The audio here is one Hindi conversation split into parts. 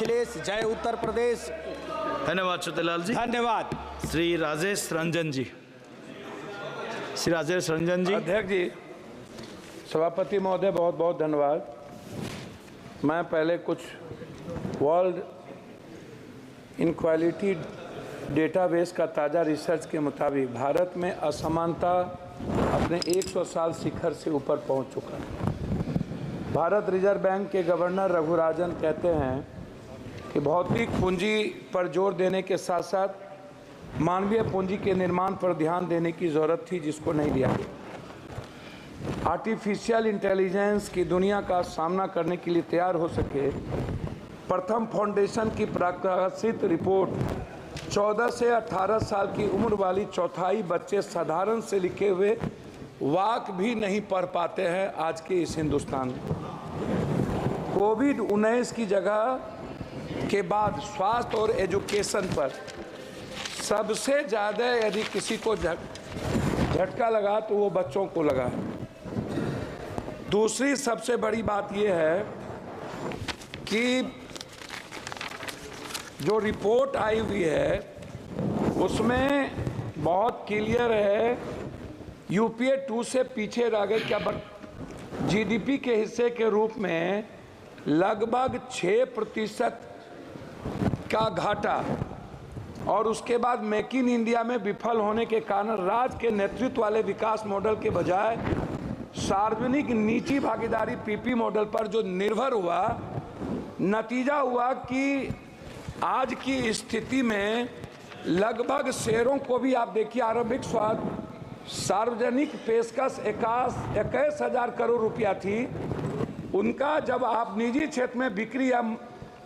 अखिलेश, जय उत्तर प्रदेश। धन्यवाद छोटेलाल जी। धन्यवाद। श्री राजेश रंजन जी। श्री राजेश रंजन जी। अध्यक्ष जी, सभापति महोदय, बहुत बहुत धन्यवाद। मैं पहले कुछ वर्ल्ड इनक्वालिटी डेटाबेस का ताज़ा रिसर्च के मुताबिक भारत में असमानता अपने 100 साल शिखर से ऊपर पहुंच चुका है। भारत रिजर्व बैंक के गवर्नर रघुराजन कहते हैं कि भौतिक पूंजी पर जोर देने के साथ साथ मानवीय पूंजी के निर्माण पर ध्यान देने की ज़रूरत थी, जिसको नहीं दिया गया। आर्टिफिशियल इंटेलिजेंस की दुनिया का सामना करने के लिए तैयार हो सके, प्रथम फाउंडेशन की प्रकाशित रिपोर्ट 14 से 18 साल की उम्र वाली चौथाई बच्चे साधारण से लिखे हुए वाक्य भी नहीं पढ़ पाते हैं आज के इस हिंदुस्तान में। कोविड-19 की जगह के बाद स्वास्थ्य और एजुकेशन पर सबसे ज़्यादा यदि किसी को झटका लगा तो वो बच्चों को लगा है। दूसरी सबसे बड़ी बात ये है कि जो रिपोर्ट आई हुई है उसमें बहुत क्लियर है, यूपीए 2 से पीछे रह गए क्या, जीडीपी के हिस्से के रूप में लगभग 6% का घाटा, और उसके बाद मेक इन इंडिया में विफल होने के कारण राज्य के नेतृत्व वाले विकास मॉडल के बजाय सार्वजनिक निजी भागीदारी पीपी मॉडल पर जो निर्भर हुआ, नतीजा हुआ कि आज की स्थिति में लगभग शेयरों को भी आप देखिए, आरंभिक सार्वजनिक पेशकश 21,000 करोड़ रुपया थी, उनका जब आप निजी क्षेत्र में बिक्री या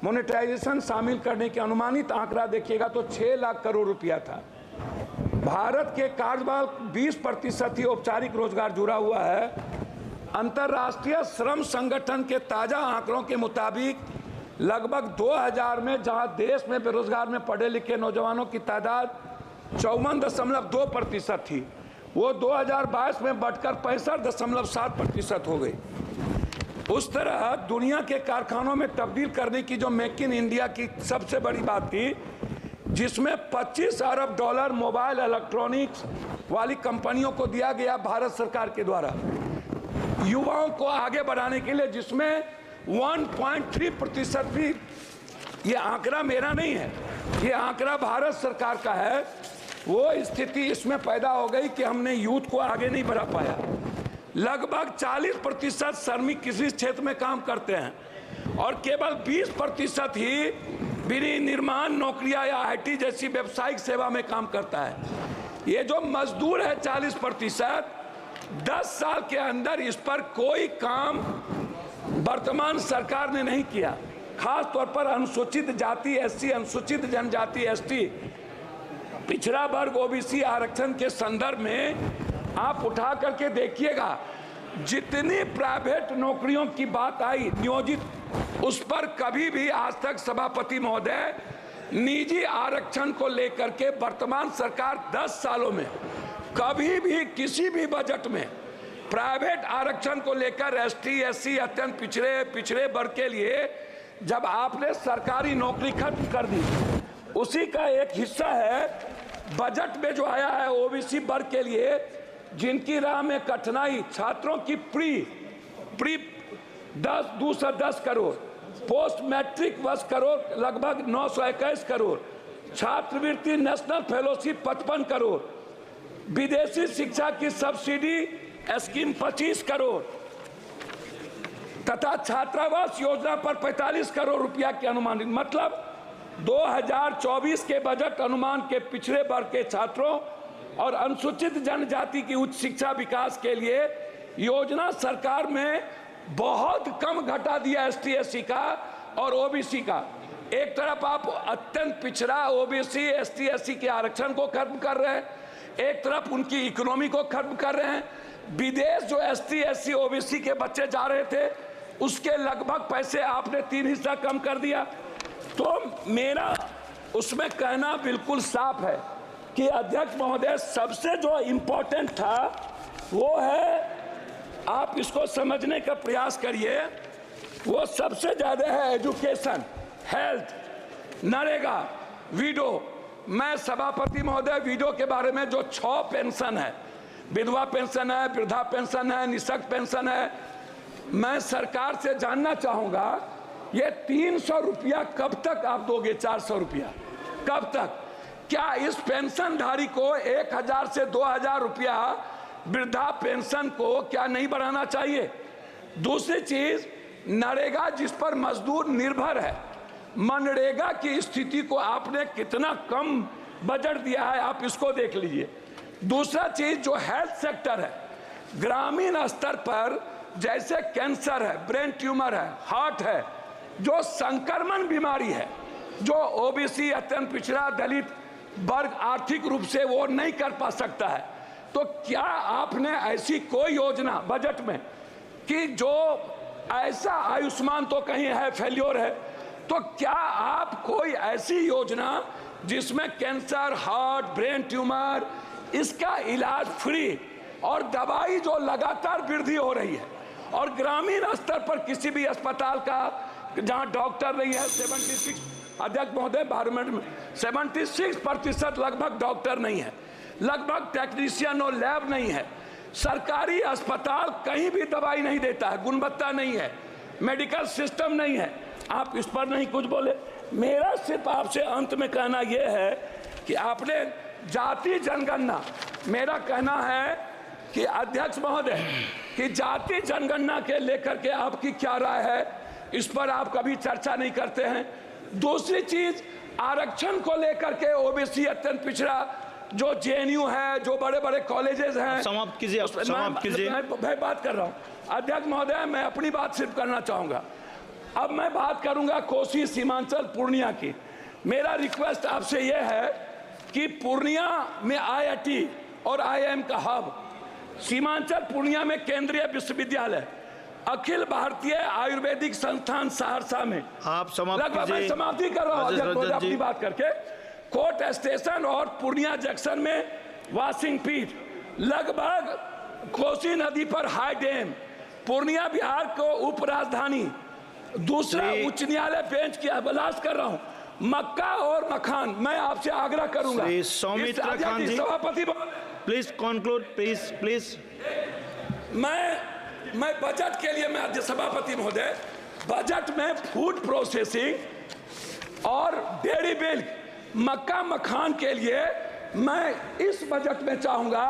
मोनेटाइजेशन शामिल करने के अनुमानित आंकड़ा देखिएगा तो 6 लाख करोड़ रुपया था। भारत के कार्यबल 20% ही औपचारिक रोजगार जुड़ा हुआ है। अंतर्राष्ट्रीय श्रम संगठन के ताजा आंकड़ों के मुताबिक लगभग 2000 में जहां देश में बेरोजगार में पढ़े लिखे नौजवानों की तादाद 54.2% थी, वो 2022 में बढ़कर 65.7% हो गई। उस तरह दुनिया के कारखानों में तब्दील करने की जो मेक इन इंडिया की सबसे बड़ी बात थी, जिसमें $25 अरब मोबाइल इलेक्ट्रॉनिक्स वाली कंपनियों को दिया गया भारत सरकार के द्वारा युवाओं को आगे बढ़ाने के लिए, जिसमें 1.3% भी, ये आंकड़ा मेरा नहीं है, ये आंकड़ा भारत सरकार का है, वो स्थिति इसमें पैदा हो गई कि हमने यूथ को आगे नहीं बढ़ा पाया। लगभग 40% श्रमिक किसी क्षेत्र में काम करते हैं और केवल 20% ही विनिर्माण नौकरियां या आईटी जैसी व्यावसायिक सेवा में काम करता है। ये जो मजदूर है 40%, 10 साल के अंदर इस पर कोई काम वर्तमान सरकार ने नहीं किया। खास तौर पर अनुसूचित जाति एससी, अनुसूचित जनजाति एसटी, पिछड़ा वर्ग ओबीसी आरक्षण के संदर्भ में आप उठा करके देखिएगा, जितनी प्राइवेट नौकरियों की बात आई नियोजित, उस पर कभी भी आज तक सभापति महोदय निजी आरक्षण को लेकर के वर्तमान सरकार 10 सालों में कभी भी किसी भी बजट में प्राइवेट आरक्षण को लेकर एसटी एससी अत्यंत पिछड़े वर्ग के लिए जब आपने सरकारी नौकरी खत्म कर दी, उसी का एक हिस्सा है बजट में जो आया है ओबीसी वर्ग के लिए, जिनकी राह में कठिनाई, छात्रों की pre 210 crore, post matric 10 crore, लगभग 921 करोड़, छात्रवृत्ति नेशनल फेलोशिप 55 करोड़, विदेशी शिक्षा की सब्सिडी स्कीम 25 करोड़ तथा छात्रावास योजना पर 45 करोड़ रुपया की अनुमानित, मतलब 2024 के बजट अनुमान के पिछड़े वर्ग के छात्रों और अनुसूचित जनजाति की उच्च शिक्षा विकास के लिए योजना सरकार में बहुत कम घटा दिया एसटी एससी का और ओबीसी का। एक तरफ आप अत्यंत पिछड़ा ओबीसी एसटी एससी के आरक्षण को खत्म कर रहे हैं, एक तरफ उनकी इकोनॉमी को खत्म कर रहे हैं। विदेश जो एसटी एससी ओबीसी के बच्चे जा रहे थे उसके लगभग पैसे आपने 3 हिस्सा कम कर दिया। तो मेरा उसमें कहना बिल्कुल साफ है कि अध्यक्ष महोदय, सबसे जो इम्पोर्टेंट था वो है, आप इसको समझने का प्रयास करिए, वो सबसे ज़्यादा है एजुकेशन। Health, NREGA, window. मैं सभापति महोदय विडो के बारे में जो 6 पेंशन है, विधवा पेंशन है, वृद्धा पेंशन है, निःशक्त पेंशन है, मैं सरकार से जानना चाहूंगा ये 300 रुपया कब तक आप दोगे? 400 रुपया कब तक? क्या इस पेंशनधारी को 1000 से 2000 रुपया वृद्धा पेंशन को क्या नहीं बढ़ाना चाहिए? दूसरी चीज, नरेगा जिस पर मजदूर निर्भर है, मनरेगा की स्थिति को आपने कितना कम बजट दिया है, आप इसको देख लीजिए। दूसरा चीज जो हेल्थ सेक्टर है, ग्रामीण स्तर पर जैसे कैंसर है, ब्रेन ट्यूमर है, हार्ट है, जो संक्रमण बीमारी है, जो ओबीसी, अत्यंत पिछड़ा, दलित वर्ग आर्थिक रूप से वो नहीं कर पा सकता है, तो क्या आपने ऐसी कोई योजना बजट में कि जो ऐसा, आयुष्मान तो कहीं है, फेल्योर है, तो क्या आप कोई ऐसी योजना जिसमें कैंसर, हार्ट, ब्रेन ट्यूमर, इसका इलाज फ्री और दवाई जो लगातार वृद्धि हो रही है, और ग्रामीण स्तर पर किसी भी अस्पताल का जहां डॉक्टर नहीं है, 76 अध्यक्ष महोदय 12 मिनट में 76% लगभग डॉक्टर नहीं है, लगभग टेक्नीशियन और लैब नहीं है, सरकारी अस्पताल कहीं भी दवाई नहीं देता है, गुणवत्ता नहीं है, मेडिकल सिस्टम नहीं है, आप इस पर नहीं कुछ बोले। मेरा सिर्फ आपसे अंत में कहना यह है कि आपने जाति जनगणना, मेरा कहना है कि अध्यक्ष महोदय कि जाति जनगणना के लेकर के आपकी क्या राय है, इस पर आप कभी चर्चा नहीं करते हैं। दूसरी चीज, आरक्षण को लेकर के ओबीसी, अत्यंत पिछड़ा, जो जेएनयू है, जो बड़े बड़े कॉलेजेस हैं, समाप्त कीजिए, समाप्त कीजिए। मैं बात कर रहा हूं अध्यक्ष महोदय, मैं अपनी बात सिर्फ करना चाहूंगा। अब मैं बात करूंगा कोसी, सीमांचल, पूर्णिया की। मेरा रिक्वेस्ट आपसे यह है कि पूर्णिया में IIT और IIM का हब, सीमांचल पूर्णिया में केंद्रीय विश्वविद्यालय, अखिल भारतीय आयुर्वेदिक संस्थान सहरसा में, आप समाप्त लगभग मैं समाप्ति कर रहा हूं अपनी बात करके, कोर्ट स्टेशन और पूर्णिया जंक्शन में वाशिंग पीठ, लगभग कोसी नदी पर हाई डैम, पूर्णिया बिहार को उप राजधानी, दूसरा उच्च न्यायालय बेंच की अभिलाष कर रहा हूं, मक्का और मखान। मैं आपसे आग्रह करूंगा सौमित्र खान जी, सभापति प्लीज कंक्लूड, प्लीज। मैं बजट के लिए, मैं सभापति महोदय, बजट में फूड प्रोसेसिंग और डेयरी मिल्क, मक्का मखान के लिए मैं इस बजट में चाहूंगा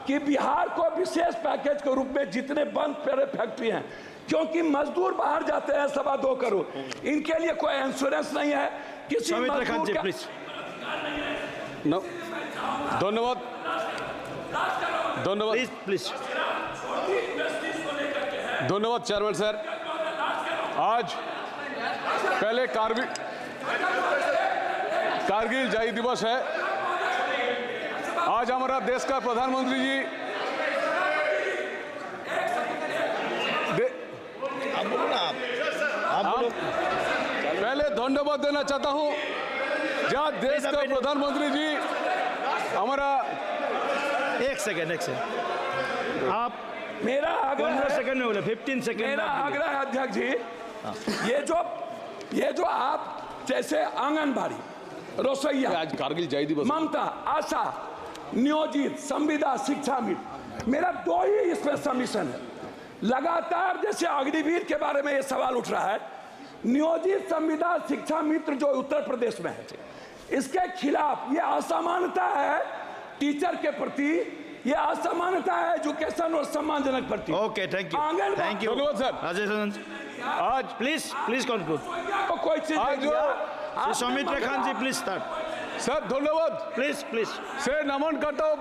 कि बिहार को विशेष पैकेज के रूप में जितने बंद पड़े फैक्ट्री हैं, क्योंकि मजदूर बाहर जाते हैं 2.25 करोड़, इनके लिए कोई इंश्योरेंस नहीं है, किसी मजदूर का। धन्यवाद, प्लीज। धन्यवाद चेयरमैन सर। आज पहले कारगिल जय दिवस है। आज हमारा देश का प्रधानमंत्री जी आप पहले धन्यवाद देना चाहता हूं, जहां देश का प्रधानमंत्री जी हमारा। एक सेकेंड आप, मेरा 15 सेकंड में बोले, 15 सेकंड। मेरा आग्रह है अध्यक्ष जी, ये जो आप जैसे आंगनबाड़ी, रसोईया, आज कारगिल जय दिवस, ममता, आशा, नियोजित, संविदा, शिक्षा मित्र, मेरा 2 ही इसमें सबमिशन है। लगातार जैसे अग्निवीर के बारे में ये सवाल उठ रहा है, नियोजित, संविदा, शिक्षा मित्र जो उत्तर प्रदेश में है, इसके खिलाफ ये असमानता है टीचर के प्रति, ये असमानता है एजुकेशन और सम्मानजनक प्रति। Okay, thank you. धन्यवाद सर। राजेश आज प्लीज कंक्लूड। कोई चीज आज सौमित्र खान जी प्लीज स्टार्ट। सर धन्यवाद, प्लीज से नमन करता हूँ।